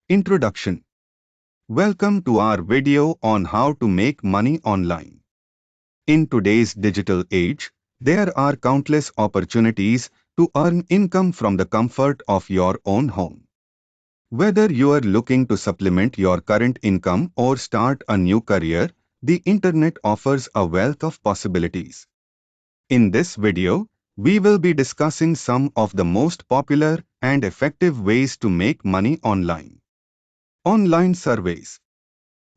Introduction. Welcome to our video on how to make money online. In today's digital age, there are countless opportunities to earn income from the comfort of your own home. Whether you are looking to supplement your current income or start a new career, the internet offers a wealth of possibilities. In this video, we will be discussing some of the most popular and effective ways to make money online. Online surveys.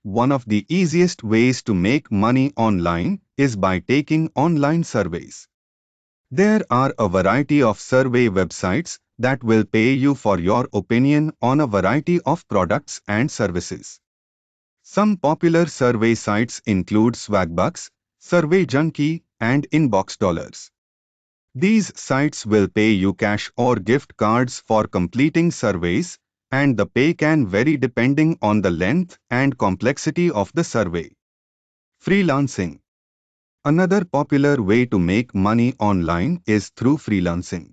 One of the easiest ways to make money online is by taking online surveys. There are a variety of survey websites that will pay you for your opinion on a variety of products and services. Some popular survey sites include Swagbucks, Survey Junkie, and Inbox Dollars. These sites will pay you cash or gift cards for completing surveys, and the pay can vary depending on the length and complexity of the survey. Freelancing. Another popular way to make money online is through freelancing.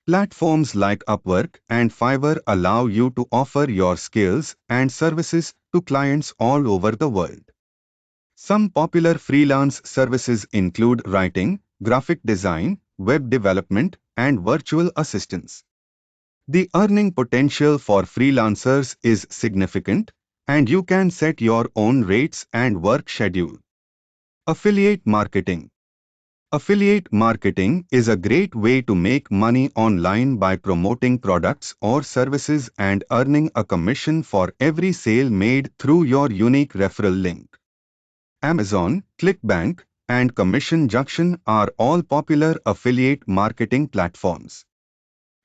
Platforms like Upwork and Fiverr allow you to offer your skills and services to clients all over the world. Some popular freelance services include writing, graphic design, web development, and virtual assistants. The earning potential for freelancers is significant, and you can set your own rates and work schedule. Affiliate marketing. Affiliate marketing is a great way to make money online by promoting products or services and earning a commission for every sale made through your unique referral link. Amazon, ClickBank, and Commission Junction are all popular affiliate marketing platforms.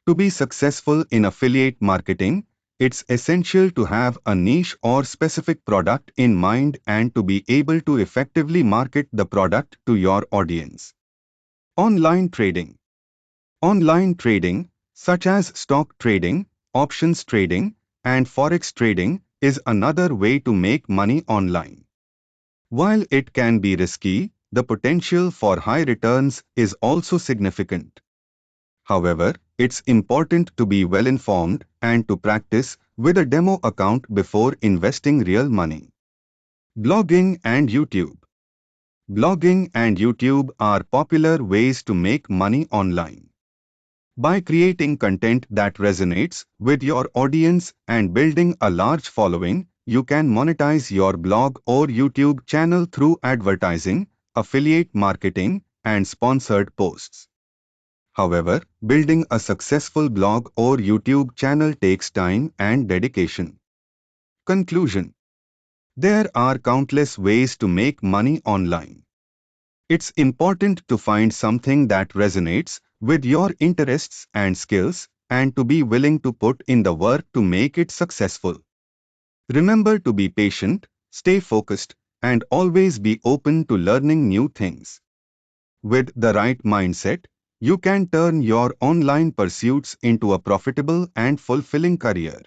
To be successful in affiliate marketing, it's essential to have a niche or specific product in mind and to be able to effectively market the product to your audience. Online trading. Online trading, such as stock trading, options trading, and forex trading, is another way to make money online. While it can be risky, the potential for high returns is also significant. However, it's important to be well informed and to practice with a demo account before investing real money. Blogging and YouTube. Blogging and YouTube are popular ways to make money online. By creating content that resonates with your audience and building a large following, you can monetize your blog or YouTube channel through advertising, affiliate marketing, and sponsored posts. However, building a successful blog or YouTube channel takes time and dedication. Conclusion. There are countless ways to make money online. It's important to find something that resonates with your interests and skills and to be willing to put in the work to make it successful. Remember to be patient, stay focused, and always be open to learning new things. With the right mindset, you can turn your online pursuits into a profitable and fulfilling career.